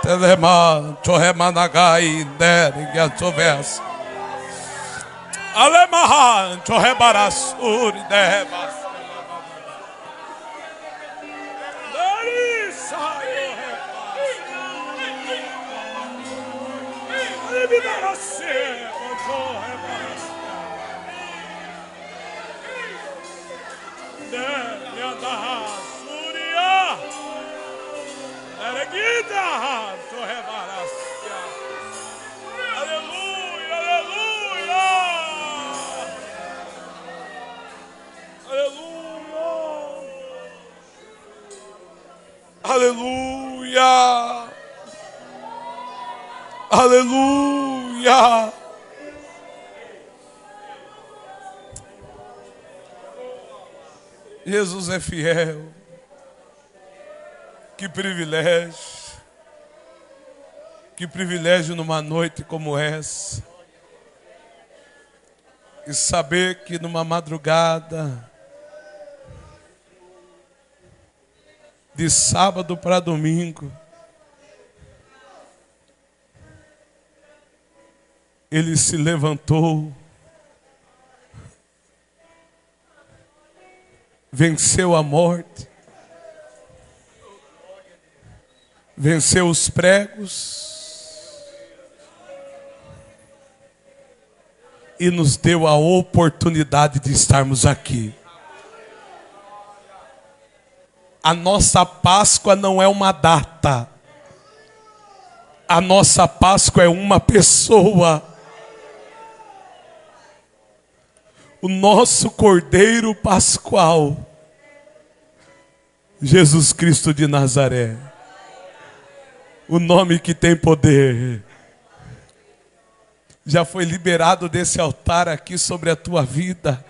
Telema, Choremanagai, Deriga, Choves. Alemahan, Chorebarasuri, Debas. Aleluia, aleluia. Aleluia. Aleluia. Jesus é fiel. Que privilégio. Que privilégio numa noite como essa. E saber que numa madrugada de sábado para domingo, Ele se levantou, venceu a morte, venceu os pregos e nos deu a oportunidade de estarmos aqui. A nossa Páscoa não é uma data. A nossa Páscoa é uma pessoa. O nosso Cordeiro Pascual, Jesus Cristo de Nazaré. O nome que tem poder. Já foi liberado desse altar aqui sobre a tua vida.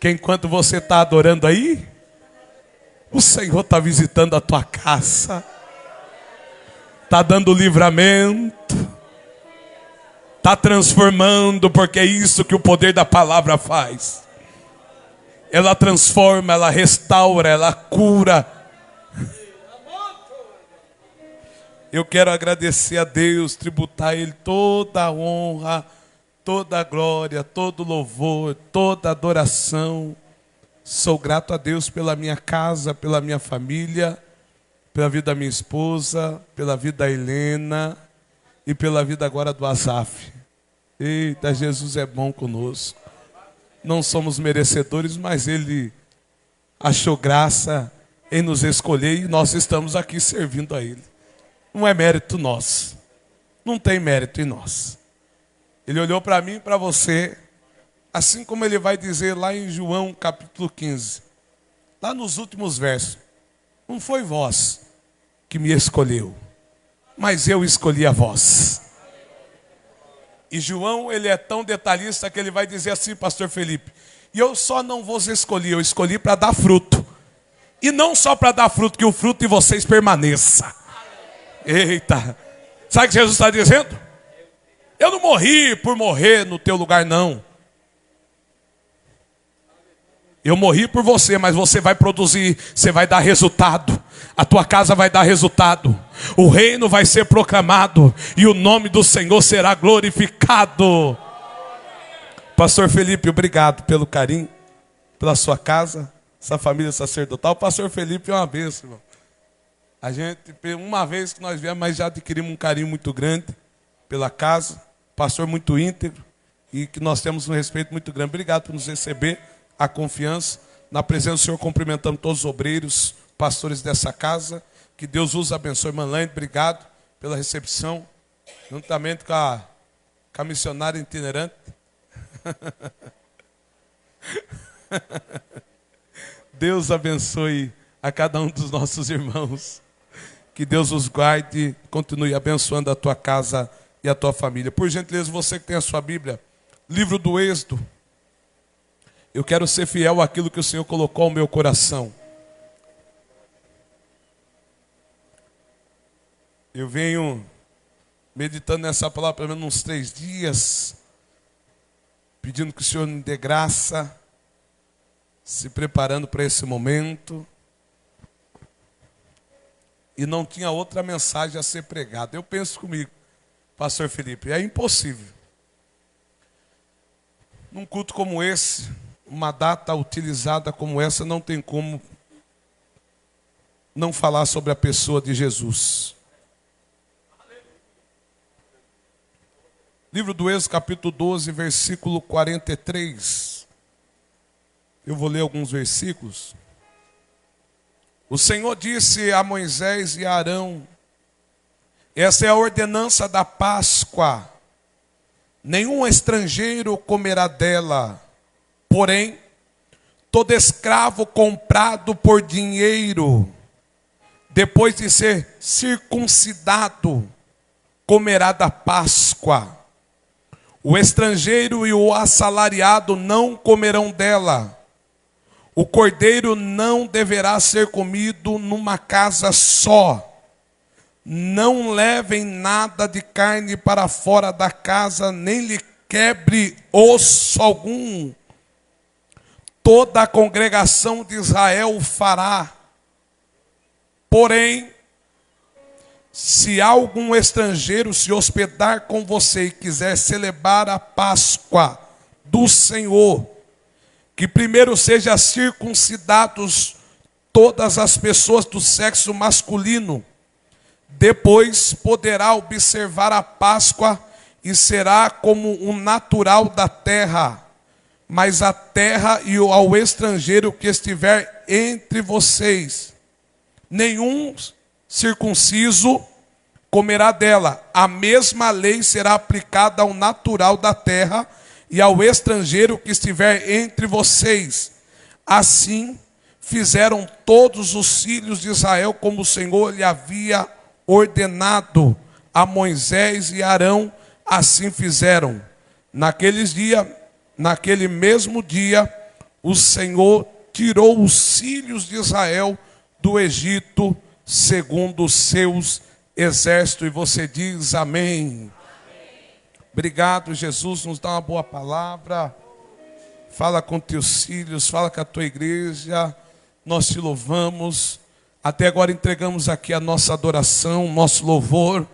Que enquanto você está adorando aí, o Senhor está visitando a tua casa. Está dando livramento. Está transformando, porque é isso que o poder da palavra faz. Ela transforma, ela restaura, ela cura. Eu quero agradecer a Deus, tributar a Ele toda a honra, toda a glória, todo o louvor, toda a adoração. Sou grato a Deus pela minha casa, pela minha família, pela vida da minha esposa, pela vida da Helena e pela vida agora do Asaf. Eita, Jesus é bom conosco. Não somos merecedores, mas Ele achou graça em nos escolher e nós estamos aqui servindo a Ele. Não é mérito nosso. Não tem mérito em nós. Ele olhou para mim e para você, assim como Ele vai dizer lá em João capítulo 15, lá nos últimos versos. Não foi vós que me escolheu, mas eu escolhi a vós. E João, ele é tão detalhista que ele vai dizer assim, pastor Felipe, e eu só não vos escolhi, eu escolhi para dar fruto. E não só para dar fruto, que o fruto de vocês permaneça. Eita, sabe o que Jesus está dizendo? Eu não morri por morrer no teu lugar, não. Eu morri por você, mas você vai produzir, você vai dar resultado. A tua casa vai dar resultado. O reino vai ser proclamado e o nome do Senhor será glorificado. Pastor Felipe, obrigado pelo carinho, pela sua casa, essa família sacerdotal. O pastor Felipe é uma bênção, irmão. A gente, uma vez que nós viemos, mas já adquirimos um carinho muito grande pela casa. Pastor muito íntegro e que nós temos um respeito muito grande. Obrigado por nos receber, a confiança. Na presença do Senhor, cumprimentando todos os obreiros, pastores dessa casa. Que Deus os abençoe. Irmã Laine, obrigado pela recepção. Juntamente com a missionária itinerante. Deus abençoe a cada um dos nossos irmãos. Que Deus os guarde, continue abençoando a tua casa e a tua família. Por gentileza, você que tem a sua Bíblia, livro do Êxodo. Eu quero ser fiel àquilo que o Senhor colocou ao meu coração. Eu venho meditando nessa palavra pelo menos uns 3 dias, pedindo que o Senhor me dê graça, se preparando para esse momento. e não tinha outra mensagem a ser pregada. Eu penso comigo, pastor Felipe, é impossível. Num culto como esse, uma data utilizada como essa, não tem como não falar sobre a pessoa de Jesus. Livro do Êxodo, capítulo 12, versículo 43. Eu vou ler alguns versículos. O Senhor disse a Moisés e a Arão: essa é a ordenança da Páscoa. Nenhum estrangeiro comerá dela. Porém, todo escravo comprado por dinheiro, depois de ser circuncidado, comerá da Páscoa. O estrangeiro e o assalariado não comerão dela. O cordeiro não deverá ser comido numa casa só. Não levem nada de carne para fora da casa, nem lhe quebre osso algum. Toda a congregação de Israel o fará. Porém, se algum estrangeiro se hospedar com você e quiser celebrar a Páscoa do Senhor, que primeiro sejam circuncidados todas as pessoas do sexo masculino, depois poderá observar a Páscoa e será como um natural da terra. Mas a terra e ao estrangeiro que estiver entre vocês, nenhum circunciso comerá dela. A mesma lei será aplicada ao natural da terra e ao estrangeiro que estiver entre vocês. Assim fizeram todos os filhos de Israel, como o Senhor lhe havia ordenado a Moisés e Arão, assim fizeram. Naquele mesmo dia, o Senhor tirou os filhos de Israel do Egito, segundo os seus exércitos. E você diz amém. Obrigado, Jesus, nos dá uma boa palavra. Fala com teus filhos, fala com a tua igreja. Nós te louvamos. Até agora entregamos aqui a nossa adoração, nosso louvor,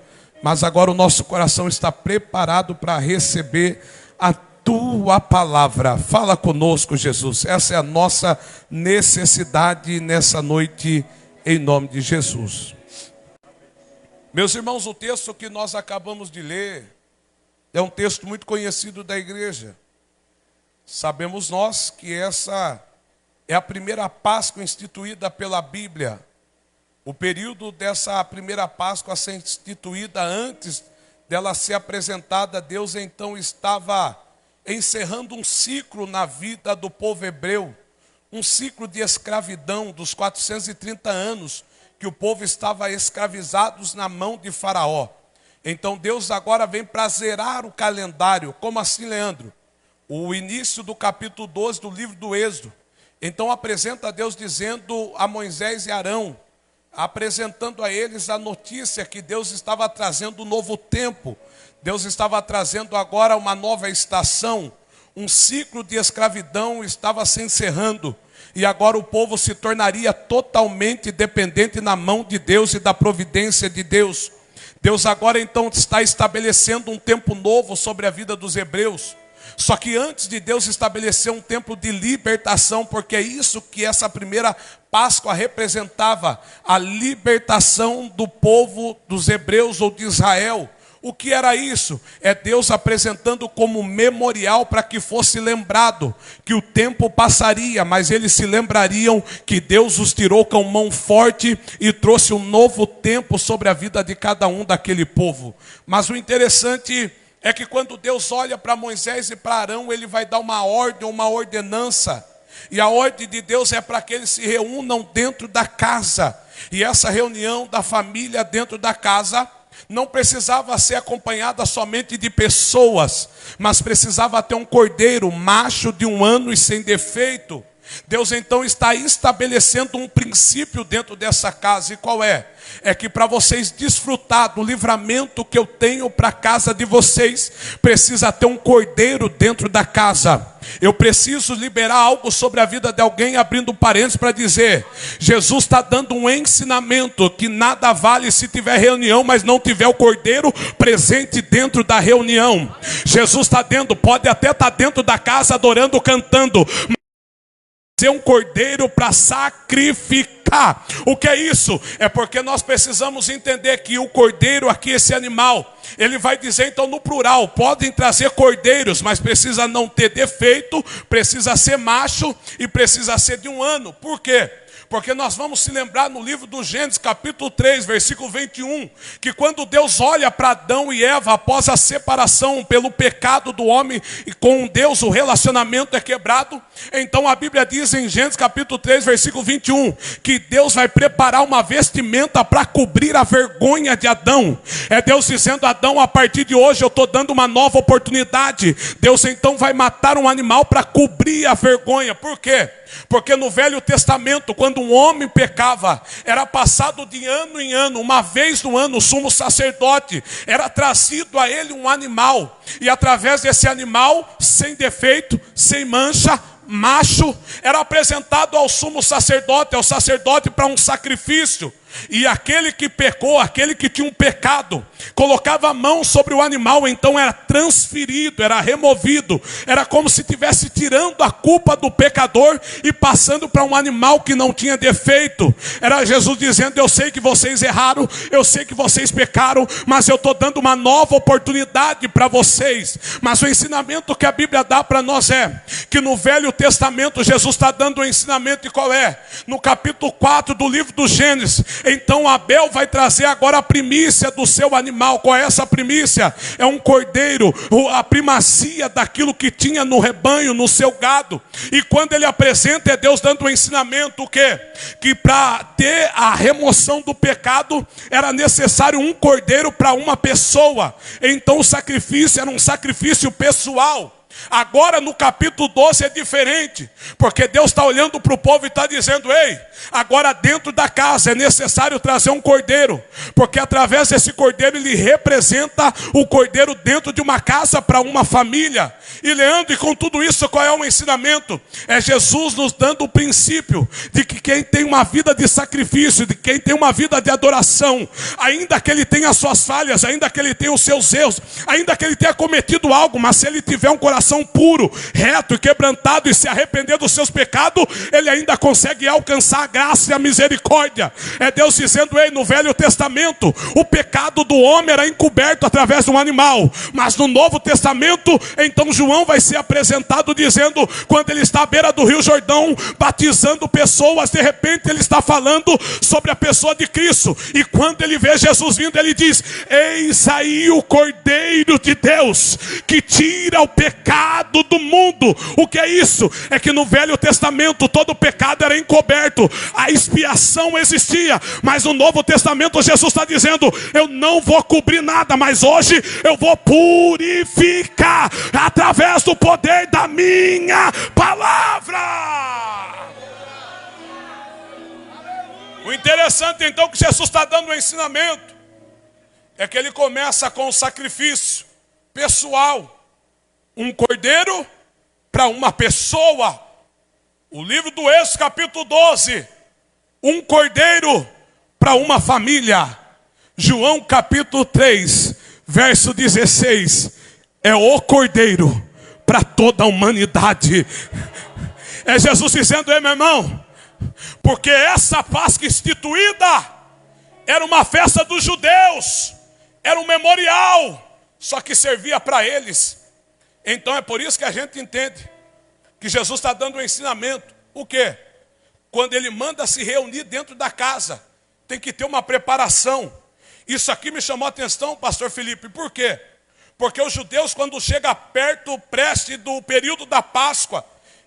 mas agora o nosso coração está preparado para receber a tua palavra. Fala conosco, Jesus. Essa é a nossa necessidade nessa noite, em nome de Jesus. Meus irmãos, o texto que nós acabamos de ler é um texto muito conhecido da igreja. Sabemos nós que essa é a primeira Páscoa instituída pela Bíblia. O período dessa primeira Páscoa a ser instituída, antes dela ser apresentada a Deus, então estava encerrando um ciclo na vida do povo hebreu, um ciclo de escravidão dos 430 anos que o povo estava escravizados na mão de Faraó. Então Deus agora vem para zerar o calendário. Como assim, Leandro? O início do capítulo 12 do livro do Êxodo. Então apresenta Deus dizendo a Moisés e Arão, apresentando a eles a notícia que Deus estava trazendo um novo tempo. Deus estava trazendo agora uma nova estação. Um ciclo de escravidão estava se encerrando. E agora o povo se tornaria totalmente dependente na mão de Deus e da providência de Deus. Deus agora então está estabelecendo um tempo novo sobre a vida dos hebreus. Só que antes de Deus estabelecer um tempo de libertação, porque é isso que essa primeira Páscoa representava, a libertação do povo dos hebreus ou de Israel. O que era isso? É Deus apresentando como memorial para que fosse lembrado que o tempo passaria, mas eles se lembrariam que Deus os tirou com mão forte e trouxe um novo tempo sobre a vida de cada um daquele povo. Mas o interessante é que quando Deus olha para Moisés e para Arão, ele vai dar uma ordem, uma ordenança. E a ordem de Deus é para que eles se reúnam dentro da casa. E essa reunião da família dentro da casa não precisava ser acompanhada somente de pessoas, mas precisava ter um cordeiro macho de 1 ano e sem defeito. Deus então está estabelecendo um princípio dentro dessa casa. E qual é? É que para vocês desfrutar do livramento que eu tenho para a casa de vocês, precisa ter um cordeiro dentro da casa. Eu preciso liberar algo sobre a vida de alguém, abrindo parênteses para dizer: Jesus está dando um ensinamento que nada vale se tiver reunião, mas não tiver o cordeiro presente dentro da reunião. Jesus está dentro, pode até estar dentro da casa adorando, cantando, mas ser um cordeiro para sacrificar. O que é isso? É porque nós precisamos entender que o cordeiro aqui, esse animal, ele vai dizer então no plural, podem trazer cordeiros, mas precisa não ter defeito, precisa ser macho e precisa ser de 1 ano. Por quê? Porque nós vamos se lembrar no livro do Gênesis, capítulo 3, versículo 21, que quando Deus olha para Adão e Eva, após a separação pelo pecado do homem e com Deus, o relacionamento é quebrado. Então a Bíblia diz em Gênesis capítulo 3, versículo 21, que Deus vai preparar uma vestimenta para cobrir a vergonha de Adão. É Deus dizendo: Adão, a partir de hoje eu estou dando uma nova oportunidade. Deus então vai matar um animal para cobrir a vergonha. Por quê? Porque no Velho Testamento, quando um homem pecava, era passado de ano em ano, uma vez no ano, o sumo sacerdote era trazido a ele um animal, e através desse animal, sem defeito, sem mancha, macho, era apresentado ao sumo sacerdote, ao sacerdote, para um sacrifício. E aquele que pecou, aquele que tinha um pecado, colocava a mão sobre o animal, então era transferido, era removido, era como se estivesse tirando a culpa do pecador e passando para um animal que não tinha defeito. Era Jesus dizendo: eu sei que vocês erraram, eu sei que vocês pecaram, mas eu estou dando uma nova oportunidade para vocês. Mas o ensinamento que a Bíblia dá para nós é que no Velho Testamento Jesus está dando um ensinamento, e qual é? No capítulo 4 do livro do Gênesis, então Abel vai trazer agora a primícia do seu animal. Qual é essa primícia? É um cordeiro, a primacia daquilo que tinha no rebanho, no seu gado. E quando ele apresenta, é Deus dando um ensinamento, o quê? Que para ter a remoção do pecado, era necessário um cordeiro para uma pessoa. Então o sacrifício era um sacrifício pessoal. Agora no capítulo 12 é diferente, porque Deus está olhando para o povo e está dizendo: ei, agora dentro da casa é necessário trazer um cordeiro, porque através desse cordeiro ele representa o cordeiro dentro de uma casa para uma família. E Leandro, e com tudo isso, qual é o ensinamento? É Jesus nos dando o princípio de que quem tem uma vida de sacrifício, de quem tem uma vida de adoração, ainda que ele tenha as suas falhas, ainda que ele tenha os seus erros, ainda que ele tenha cometido algo, mas se ele tiver um coração puro, reto e quebrantado e se arrepender dos seus pecados, ele ainda consegue alcançar a graça e a misericórdia. É Deus dizendo: ei, no Velho Testamento o pecado do homem era encoberto através de um animal, mas no Novo Testamento, então João vai ser apresentado dizendo, quando ele está à beira do Rio Jordão batizando pessoas, de repente ele está falando sobre a pessoa de Cristo, e quando ele vê Jesus vindo, ele diz: eis aí o Cordeiro de Deus que tira o pecado do mundo. O que é isso? É que no Velho Testamento todo o pecado era encoberto, a expiação existia, mas no Novo Testamento Jesus está dizendo: eu não vou cobrir nada, mas hoje eu vou purificar através do poder da minha palavra. O interessante então que Jesus está dando um ensinamento é que ele começa com o sacrifício pessoal. Um cordeiro para uma pessoa. O livro do Êxodo capítulo 12. Um cordeiro para uma família. João capítulo 3, verso 16. É o cordeiro para toda a humanidade. É Jesus dizendo: ei, meu irmão, porque essa Páscoa instituída era uma festa dos judeus, era um memorial, só que servia para eles. Então é por isso que a gente entende que Jesus está dando um ensinamento. O quê? Quando ele manda se reunir dentro da casa, tem que ter uma preparação. Isso aqui me chamou a atenção, pastor Felipe. Por quê? Porque os judeus, quando chega perto, preste do período da Páscoa,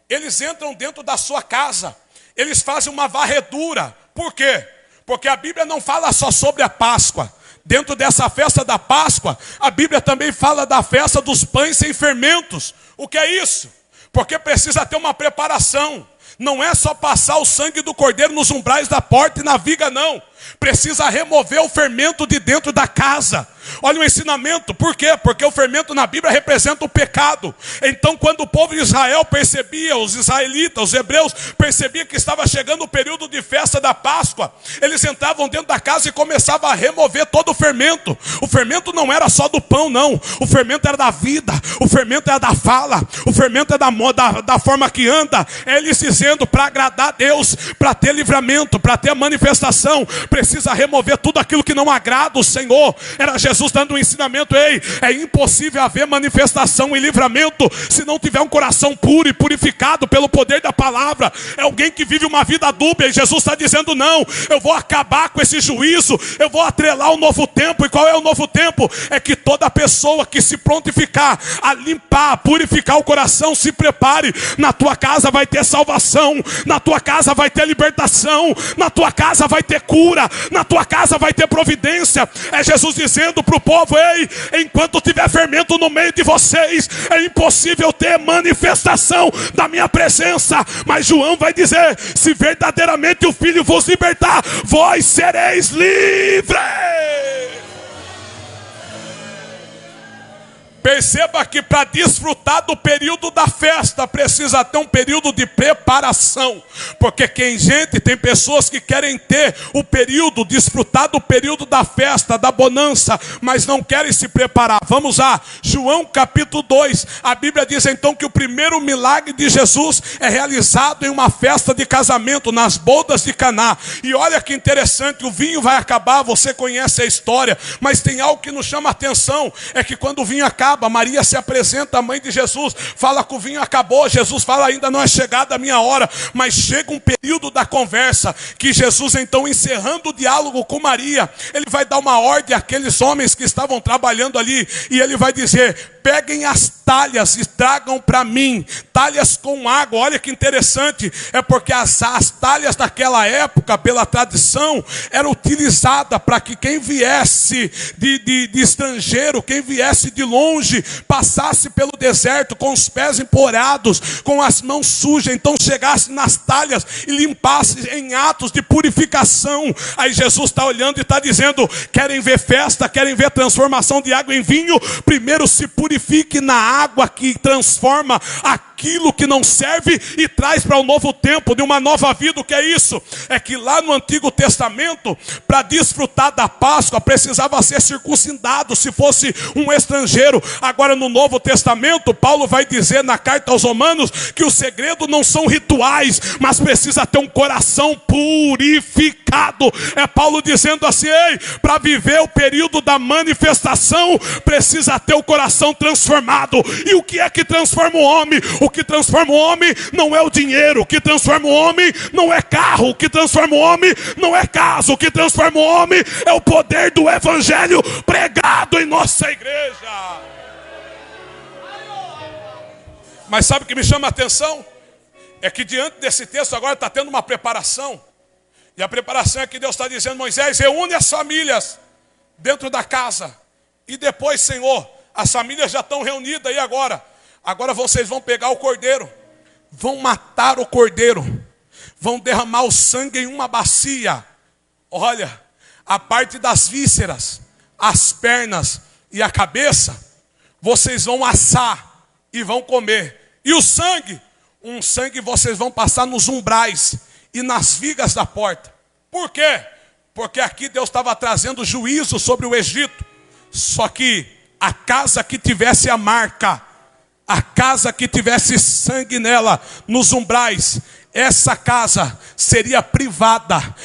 eles entram dentro da sua casa, eles fazem uma varredura. Por quê? Porque a Bíblia não fala só sobre a Páscoa. Dentro dessa festa da Páscoa, a Bíblia também fala da festa dos pães sem fermentos. O que é isso? Porque precisa ter uma preparação. Não é só passar o sangue do cordeiro nos umbrais da porta e na viga, não. Precisa remover o fermento de dentro da casa. Olha o ensinamento, por quê? Porque o fermento na Bíblia representa o pecado. Então quando o povo de Israel percebia, os israelitas, os hebreus, percebiam que estava chegando o período de festa da Páscoa, eles entravam dentro da casa e começavam a remover todo o fermento. O fermento não era só do pão, não. O fermento era da vida, o fermento era da fala, o fermento é da forma que anda. Eles dizendo, para agradar a Deus, para ter livramento, para ter a manifestação, precisa remover tudo aquilo que não agrada o Senhor. Era Jesus dando um ensinamento: ei, é impossível haver manifestação e livramento se não tiver um coração puro e purificado pelo poder da palavra. É alguém que vive uma vida dúbia, e Jesus está dizendo: não, eu vou acabar com esse juízo, eu vou atrelar o novo tempo. E qual é o novo tempo? É que toda pessoa que se prontificar a limpar, a purificar o coração, se prepare. Na tua casa vai ter salvação, na tua casa vai ter libertação, na tua casa vai ter cura, na tua casa vai ter providência. É Jesus dizendo para o povo: ei, enquanto tiver fermento no meio de vocês, é impossível ter manifestação da minha presença. Mas João vai dizer: se verdadeiramente o Filho vos libertar, vós sereis livres. Perceba que para desfrutar do período da festa, precisa ter um período de preparação. Porque tem pessoas que querem ter o período, desfrutar do período da festa, da bonança, mas não querem se preparar. Vamos lá, João capítulo 2, a Bíblia diz então que o primeiro milagre de Jesus é realizado em uma festa de casamento, nas bodas de Caná. E olha que interessante, o vinho vai acabar, você conhece a história, mas tem algo que nos chama a atenção, é que quando o vinho acaba, Maria se apresenta à mãe de Jesus, fala que o vinho acabou. Jesus fala: ainda não é chegada a minha hora. Mas chega um período da conversa, que Jesus então, encerrando o diálogo com Maria, ele vai dar uma ordem àqueles homens que estavam trabalhando ali, e ele vai dizer: peguem as talhas e tragam para mim, talhas com água. Olha que interessante, é porque as talhas daquela época, pela tradição, era utilizada para que quem viesse de estrangeiro, quem viesse de longe, passasse pelo deserto com os pés empoeirados, com as mãos sujas, então chegasse nas talhas e limpasse em atos de purificação. Aí Jesus está olhando e está dizendo: querem ver festa, querem ver transformação de água em vinho? Primeiro se purifique na água que transforma aquilo que não serve e traz para um novo tempo, de uma nova vida. O que é isso? É que lá no Antigo Testamento, para desfrutar da Páscoa, precisava ser circuncidado se fosse um estrangeiro. Agora no Novo Testamento, Paulo vai dizer na carta aos Romanos que o segredo não são rituais, mas precisa ter um coração purificado. É Paulo dizendo assim: ei, para viver o período da manifestação, precisa ter o coração transformado. E o que é que transforma o homem? O que transforma o homem não é o dinheiro, o que transforma o homem não é carro, o que transforma o homem não é casa, o que transforma o homem é o poder do evangelho pregado em nossa igreja. Mas sabe o que me chama a atenção? É que diante desse texto agora está tendo uma preparação. E a preparação é que Deus está dizendo: Moisés, reúne as famílias dentro da casa. E depois, Senhor, as famílias já estão reunidas aí agora. Agora vocês vão pegar o cordeiro, vão matar o cordeiro, vão derramar o sangue em uma bacia. Olha, a parte das vísceras, as pernas e a cabeça, vocês vão assar e vão comer. E o sangue, um sangue vocês vão passar nos umbrais e nas vigas da porta. Por quê? Porque aqui Deus estava trazendo juízo sobre o Egito. Só que a casa que tivesse a marca, a casa que tivesse sangue nela, nos umbrais, essa casa seria privada,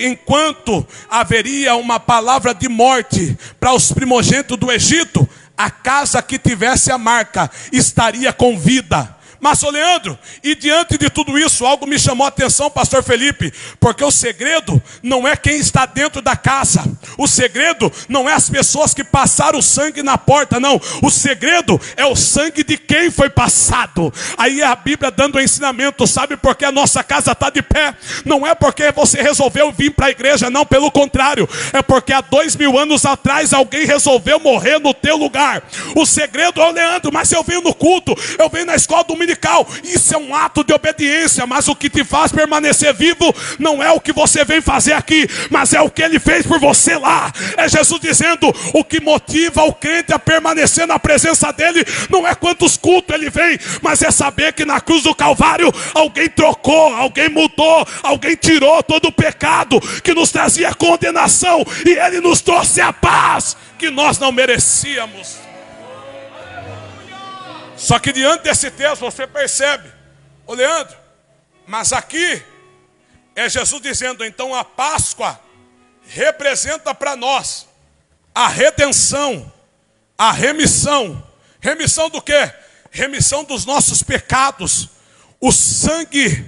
enquanto haveria uma palavra de morte para os primogênitos do Egito, a casa que tivesse a marca estaria com vida. Mas, ô Leandro, e diante de tudo isso, algo me chamou a atenção, pastor Felipe, porque o segredo não é quem está dentro da casa, o segredo não é as pessoas que passaram o sangue na porta, não, o segredo é o sangue de quem foi passado. Aí é a Bíblia dando o ensinamento. Sabe por que a nossa casa está de pé? Não é porque você resolveu vir para a igreja, não, pelo contrário, é porque há 2000 anos atrás alguém resolveu morrer no teu lugar. O segredo, ô Leandro, mas eu venho no culto, eu venho na escola dominical, radical. Isso é um ato de obediência, mas o que te faz permanecer vivo não é o que você vem fazer aqui, mas é o que ele fez por você lá. É Jesus dizendo: o que motiva o crente a permanecer na presença dele não é quantos cultos ele vem, mas é saber que na cruz do Calvário alguém trocou, alguém mudou, alguém tirou todo o pecado que nos trazia condenação, e ele nos trouxe a paz que nós não merecíamos. Só que diante desse texto você percebe, ô Leandro, mas aqui é Jesus dizendo: então a Páscoa representa para nós a redenção, a remissão. Remissão do quê? Remissão dos nossos pecados. O sangue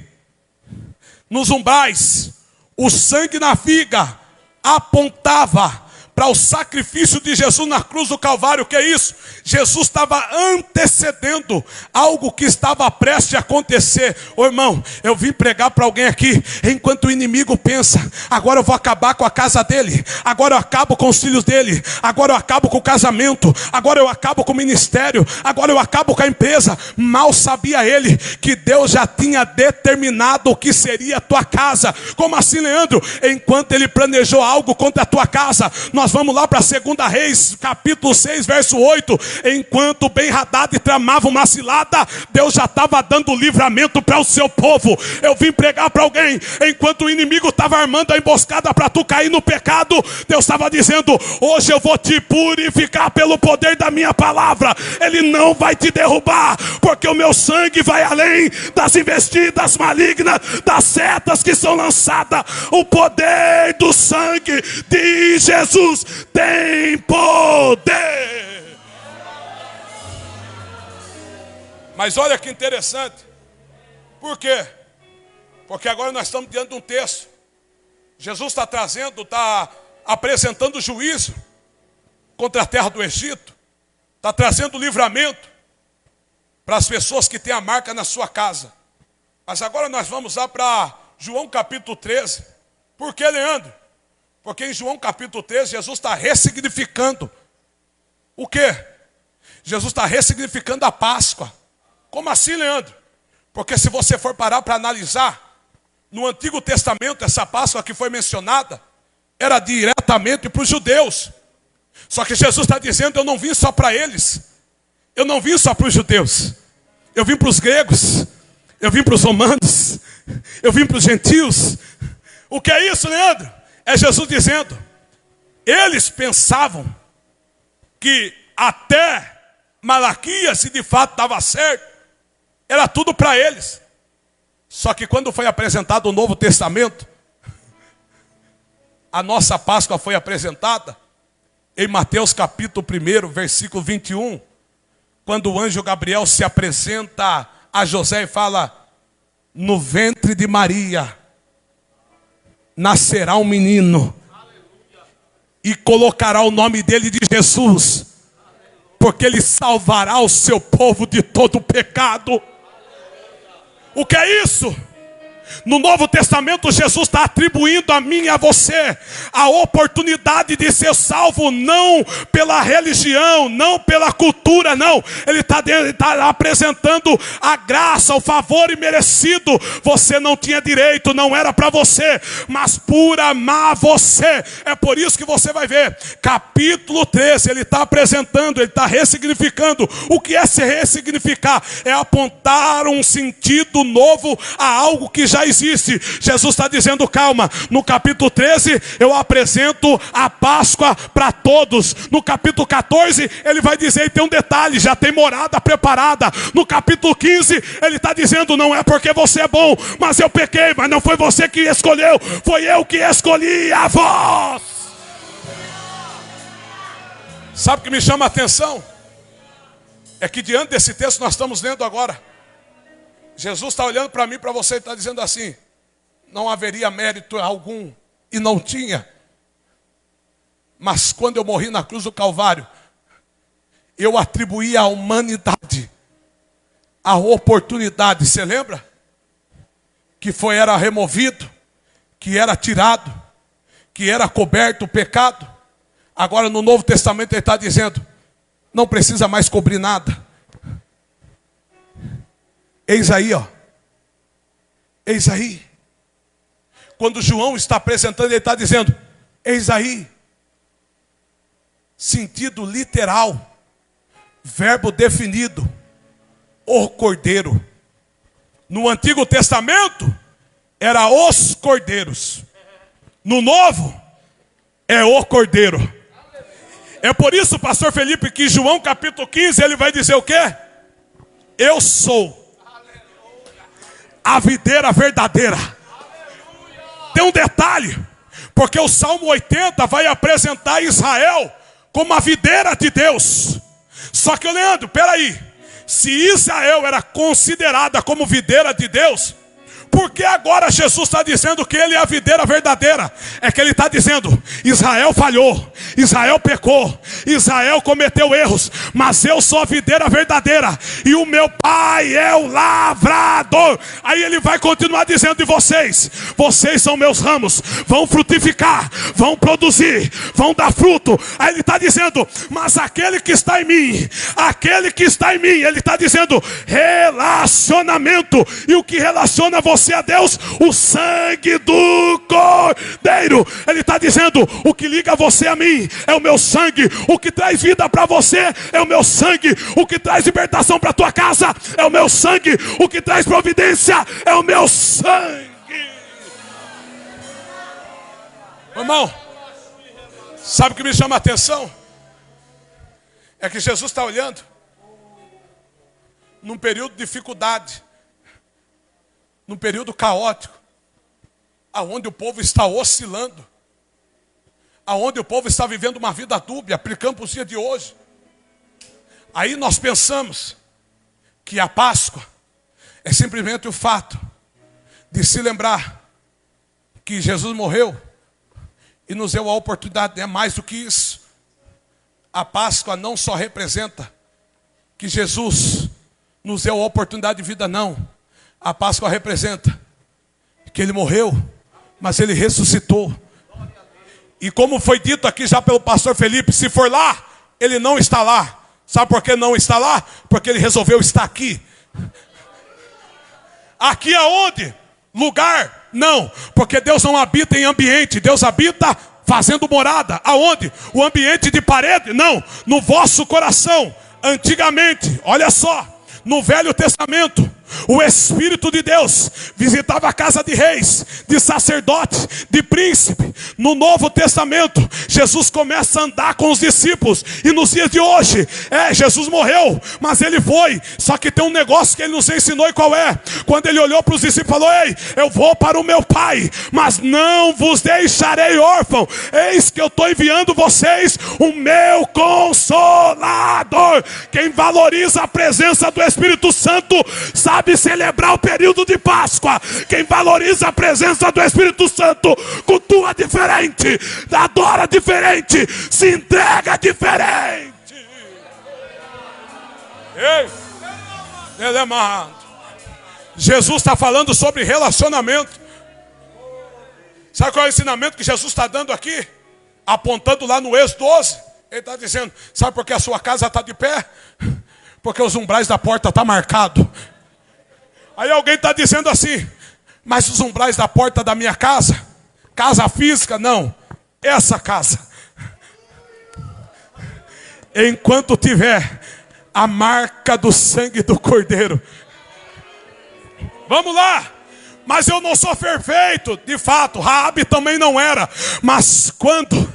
nos umbrais, o sangue na viga apontava para o sacrifício de Jesus na cruz do Calvário. O que é isso? Jesus estava antecedendo algo que estava prestes a acontecer. Ô irmão, eu vim pregar para alguém aqui, enquanto o inimigo pensa: agora eu vou acabar com a casa dele, agora eu acabo com os filhos dele, agora eu acabo com o casamento, agora eu acabo com o ministério, agora eu acabo com a empresa. Mal sabia ele que Deus já tinha determinado o que seria a tua casa. Como assim, Leandro? Enquanto ele planejou algo contra a tua casa, nós vamos lá para 2 Reis, capítulo 6, verso 8. Enquanto Ben-Hadad tramava uma cilada, Deus já estava dando livramento para o seu povo. Eu vim pregar para alguém: enquanto o inimigo estava armando a emboscada para tu cair no pecado, Deus estava dizendo: hoje eu vou te purificar pelo poder da minha palavra. Ele não vai te derrubar, porque o meu sangue vai além das investidas malignas, das setas que são lançadas. O poder do sangue de Jesus tem poder. Mas olha que interessante. Por quê? Porque agora nós estamos diante de um texto. Jesus está apresentando juízo contra a terra do Egito. Está trazendo livramento para as pessoas que têm a marca na sua casa. Mas agora nós vamos lá para João capítulo 13. Por que, Leandro? Porque em João capítulo 13, Jesus está ressignificando. O quê? Jesus está ressignificando a Páscoa. Como assim, Leandro? Porque se você for parar para analisar, no Antigo Testamento, essa Páscoa que foi mencionada era diretamente para os judeus. Só que Jesus está dizendo: eu não vim só para eles. Eu não vim só para os judeus. Eu vim para os gregos. Eu vim para os romanos. Eu vim para os gentios. O que é isso, Leandro? É Jesus dizendo: eles pensavam que até Malaquias, se de fato estava certo, era tudo para eles. Só que quando foi apresentado o Novo Testamento, a nossa Páscoa foi apresentada em Mateus capítulo 1, versículo 21, quando o anjo Gabriel se apresenta a José e fala: no ventre de Maria nascerá um menino, e colocará o nome dele de Jesus, porque ele salvará o seu povo de todo o pecado. O que é isso? No Novo Testamento, Jesus está atribuindo a mim e a você a oportunidade de ser salvo, não pela religião, não pela cultura, não. Ele está apresentando a graça, o favor imerecido. Você não tinha direito, não era para você, mas por amar você. É por isso que você vai ver, capítulo 13, ele está apresentando, ele está ressignificando. O que é se ressignificar? É apontar um sentido novo a algo que já existe. Jesus está dizendo: calma, no capítulo 13 eu apresento a Páscoa para todos. No capítulo 14 ele vai dizer, e tem um detalhe, já tem morada preparada. No capítulo 15 ele está dizendo: não é porque você é bom, mas eu pequei, mas não foi você que escolheu, foi eu que escolhi a vós. Sabe o que me chama a atenção? É que diante desse texto nós estamos lendo agora, Jesus está olhando para mim, para você, e está dizendo assim: não haveria mérito algum, e não tinha. Mas quando eu morri na cruz do Calvário, eu atribuí à humanidade a oportunidade, você lembra? Que era removido, que era tirado, que era coberto o pecado. Agora no Novo Testamento ele está dizendo: não precisa mais cobrir nada. Eis aí, ó. Eis aí. Quando João está apresentando, ele está dizendo, eis aí. Sentido literal. Verbo definido. O cordeiro. No Antigo Testamento, era os cordeiros. No Novo, é o cordeiro. É por isso, pastor Felipe, que João capítulo 15, ele vai dizer o quê? Eu sou a videira verdadeira. Tem um detalhe, porque o Salmo 80 vai apresentar Israel como a videira de Deus. Só que, Leandro, peraí, se Israel era considerada como videira de Deus, por que agora Jesus está dizendo que ele é a videira verdadeira? É que ele está dizendo, Israel falhou, Israel pecou, Israel cometeu erros, mas eu sou a videira verdadeira, e o meu pai é o lavrador. Aí ele vai continuar dizendo de vocês são meus ramos, vão frutificar, vão produzir, vão dar fruto. Aí ele está dizendo, mas aquele que está em mim, ele está dizendo, relacionamento. E o que relaciona você a Deus? O sangue do Cordeiro. Ele está dizendo, o que liga você a mim é o meu sangue, o que traz vida para você é o meu sangue, o que traz libertação para tua casa é o meu sangue, o que traz providência é o meu sangue. Irmão, sabe o que me chama a atenção? É que Jesus está olhando num período de dificuldade, num período caótico, aonde o povo está oscilando, aonde o povo está vivendo uma vida dúbia, aplicando para os dias de hoje. Aí nós pensamos que a Páscoa é simplesmente o fato de se lembrar que Jesus morreu e nos deu a oportunidade. É mais do que isso. A Páscoa não só representa que Jesus nos deu a oportunidade de vida, não. A Páscoa representa que ele morreu, mas ele ressuscitou. E como foi dito aqui já pelo pastor Felipe, se for lá, ele não está lá. Sabe por que não está lá? Porque ele resolveu estar aqui. Aqui aonde? Lugar? Não, porque Deus não habita em ambiente, Deus habita fazendo morada. Aonde? O ambiente de parede? Não, no vosso coração. Antigamente, olha só, no Velho Testamento, o Espírito de Deus visitava a casa de reis, de sacerdotes, de príncipe. No Novo Testamento, Jesus começa a andar com os discípulos. E nos dias de hoje, Jesus morreu, mas ele foi. Só que tem um negócio que ele nos ensinou, e qual é? Quando ele olhou para os discípulos e falou, ei, eu vou para o meu pai, mas não vos deixarei órfão. Eis que eu estou enviando vocês o meu Consolador. Quem valoriza a presença do Espírito Santo sabe celebrar o período de Páscoa. Quem valoriza a presença do Espírito Santo cultua diferente, adora diferente, se entrega diferente. Ei, ele é amado. Jesus está falando sobre relacionamento. Sabe qual é o ensinamento que Jesus está dando aqui? Apontando lá no Êxodo 12. Ele está dizendo, sabe por que a sua casa está de pé? Porque os umbrais da porta estão marcados. Aí alguém está dizendo assim, mas os umbrais da porta da minha casa, casa física, não, essa casa, enquanto tiver a marca do sangue do Cordeiro, vamos lá, mas eu não sou perfeito, de fato, Raabe também não era, mas quando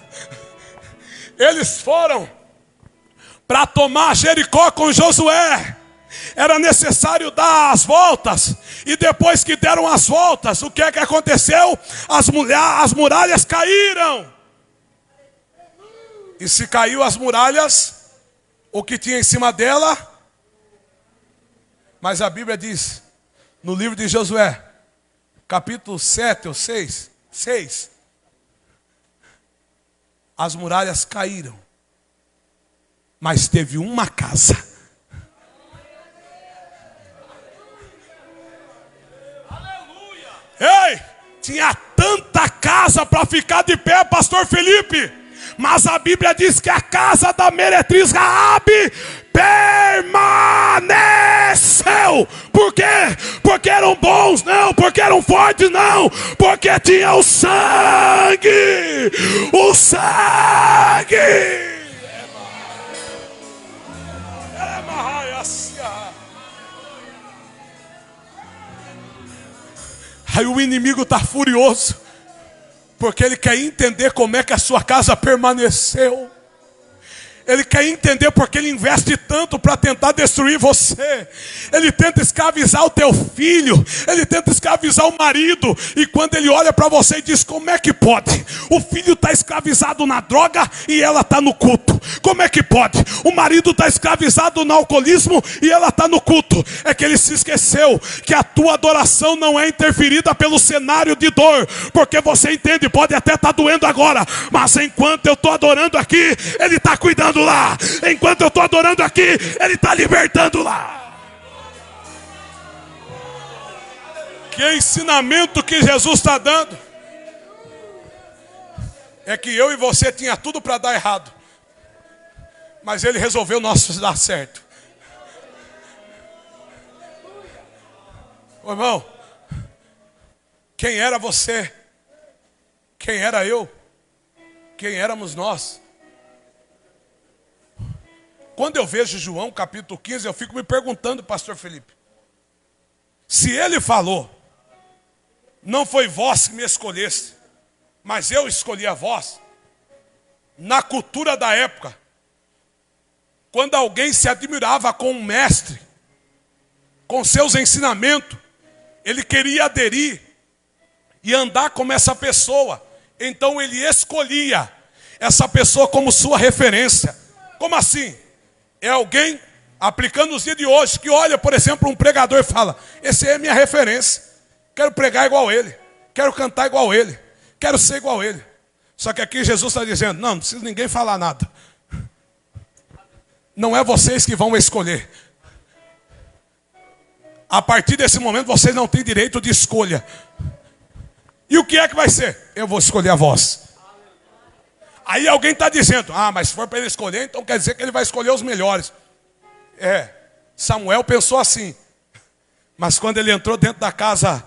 eles foram para tomar Jericó com Josué, era necessário dar as voltas. E depois que deram as voltas, o que é que aconteceu? As muralhas caíram. E se caiu as muralhas, o que tinha em cima dela? Mas a Bíblia diz, no livro de Josué, capítulo 7 ou 6, as muralhas caíram, mas teve uma casa. Ei, tinha tanta casa para ficar de pé, pastor Felipe, Mas a Bíblia diz que a casa da meretriz Raabe permaneceu. Por quê? Porque eram bons? Não. Porque eram fortes? Não. Porque tinha o sangue. O sangue. Aí o inimigo está furioso, porque ele quer entender como é que a sua casa permaneceu. Ele quer entender porque ele investe tanto para tentar destruir você. Ele tenta escravizar o teu filho. Ele tenta escravizar o marido. E quando ele olha para você e diz: como é que pode? O filho está escravizado na droga e ela está no culto. Como é que pode? O marido está escravizado no alcoolismo e ela está no culto. É que ele se esqueceu que a tua adoração não é interferida pelo cenário de dor. Porque você entende, pode até estar doendo agora, mas enquanto eu estou adorando aqui, ele está cuidando lá. Enquanto eu estou adorando aqui, ele está libertando lá. Que ensinamento que Jesus está dando é que eu e você tinha tudo para dar errado, mas ele resolveu nosso dar certo. Ô irmão, quem era você? Quem era eu? Quem éramos nós? Quando eu vejo João capítulo 15, eu fico me perguntando, pastor Felipe, se ele falou: não foi vós que me escolheste, mas eu escolhi a vós. Na cultura da época, quando alguém se admirava com um mestre, com seus ensinamentos, ele queria aderir e andar como essa pessoa. Então ele escolhia essa pessoa como sua referência. Como assim? É alguém, aplicando os dias de hoje, que olha, por exemplo, um pregador e fala: esse é minha referência. Quero pregar igual a ele. Quero cantar igual a ele. Quero ser igual a ele. Só que aqui Jesus está dizendo: não precisa ninguém falar nada. Não é vocês que vão escolher. A partir desse momento vocês não têm direito de escolha. E o que é que vai ser? Eu vou escolher a vós. Aí alguém está dizendo: ah, mas se for para ele escolher, então quer dizer que ele vai escolher os melhores. Samuel pensou assim. Mas quando ele entrou dentro da casa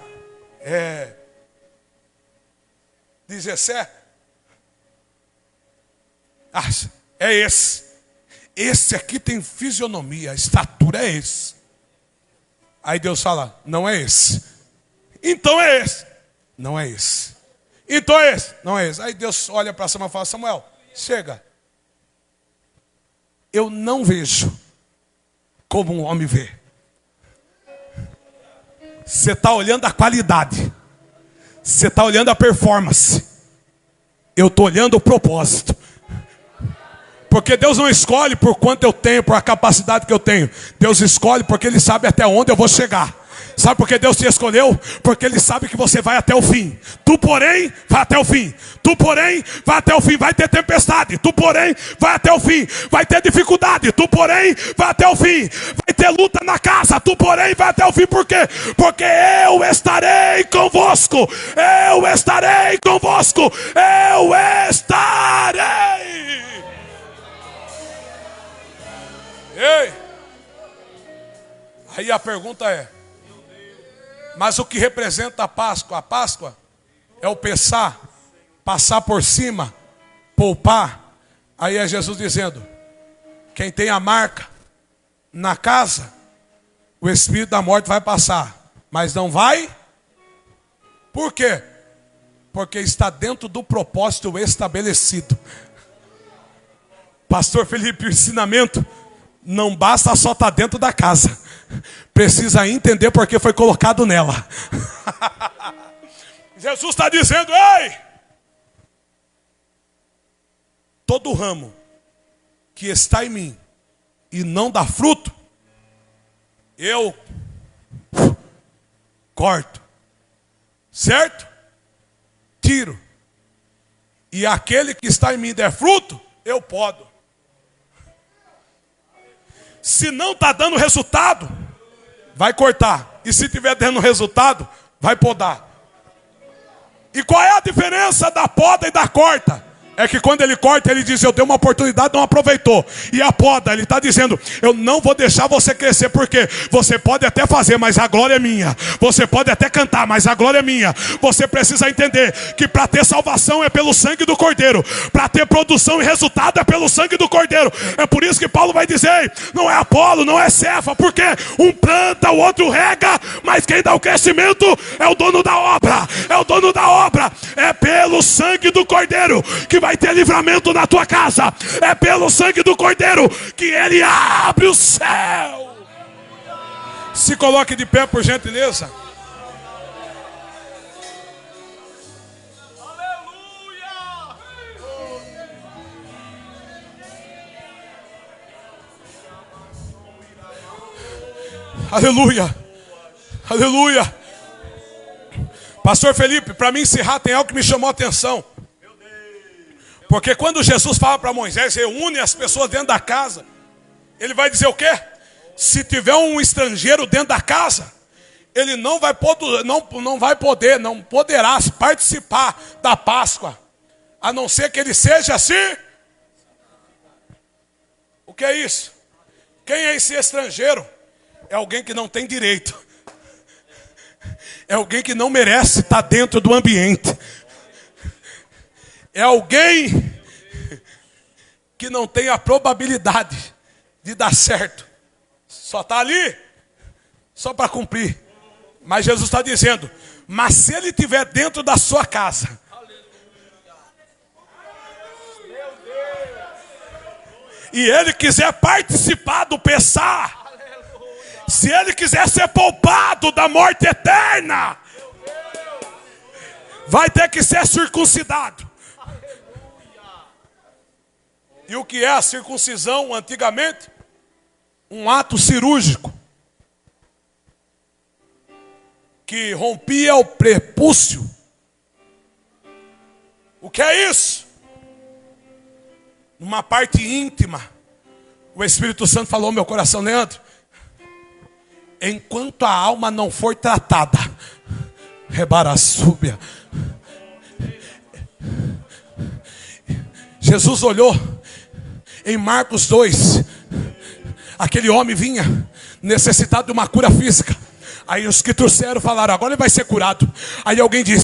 de Jessé, é esse. Esse aqui tem fisionomia, a estatura é esse. Aí Deus fala: não é esse. Então é esse. Não é esse. Então é esse. Não é esse. Aí Deus olha para Samuel e fala: Samuel, chega. Eu não vejo como um homem vê. Você está olhando a qualidade. Você está olhando a performance. Eu estou olhando o propósito. Porque Deus não escolhe por quanto eu tenho, por a capacidade que eu tenho. Deus escolhe porque Ele sabe até onde eu vou chegar. Sabe por que Deus te escolheu? Porque Ele sabe que você vai até o fim. Tu, porém, vai até o fim. Tu, porém, vai até o fim. Vai ter tempestade. Tu, porém, vai até o fim. Vai ter dificuldade. Tu, porém, vai até o fim. Vai ter luta na casa. Tu, porém, vai até o fim. Por quê? Porque eu estarei convosco. Eu estarei convosco. Eu estarei. Ei. Aí a pergunta é: mas o que representa a Páscoa? A Páscoa é o passar por cima, poupar. Aí é Jesus dizendo: quem tem a marca na casa, o espírito da morte vai passar, mas não vai. Por quê? Porque está dentro do propósito estabelecido. Pastor Felipe, o ensinamento não basta só estar dentro da casa. Precisa entender porque foi colocado nela. Jesus está dizendo: ei! Todo ramo que está em mim e não dá fruto, eu corto. Certo? Tiro. E aquele que está em mim der fruto, eu podo. Se não está dando resultado, vai cortar. E se estiver dando resultado, vai podar. E qual é a diferença da poda e da corta? É que quando ele corta, ele diz, eu dei uma oportunidade, não aproveitou. E a poda, ele está dizendo, eu não vou deixar você crescer, porque você pode até fazer, mas a glória é minha. Você pode até cantar, mas a glória é minha. Você precisa entender que para ter salvação é pelo sangue do Cordeiro. Para ter produção e resultado é pelo sangue do Cordeiro. É por isso que Paulo vai dizer, não é Apolo, não é Cefa, porque um planta, o outro rega, mas quem dá o crescimento é o dono da obra. É o dono da obra. É pelo sangue do Cordeiro que vai ter livramento na tua casa. É pelo sangue do Cordeiro que ele abre o céu. Se coloque de pé, por gentileza. Aleluia. Aleluia. Pastor Felipe, para mim encerrar tem algo que me chamou a atenção. Porque quando Jesus fala para Moisés, reúne as pessoas dentro da casa, ele vai dizer o quê? Se tiver um estrangeiro dentro da casa, ele não poderá participar da Páscoa, a não ser que ele seja assim. O que é isso? Quem é esse estrangeiro? É alguém que não tem direito. É alguém que não merece estar dentro do ambiente. É alguém que não tem a probabilidade de dar certo. Só está ali, só para cumprir. Mas Jesus está dizendo, mas se ele estiver dentro da sua casa, e ele quiser participar do Pessá, se ele quiser ser poupado da morte eterna, vai ter que ser circuncidado. E o que é a circuncisão antigamente? Um ato cirúrgico que rompia o prepúcio. O que é isso? Numa parte íntima, o Espírito Santo falou no meu coração, Leandro, enquanto a alma não for tratada, rebaraçúbia, Jesus olhou em Marcos 2, aquele homem vinha necessitado de uma cura física. Aí os que trouxeram falaram, agora ele vai ser curado. Aí alguém disse,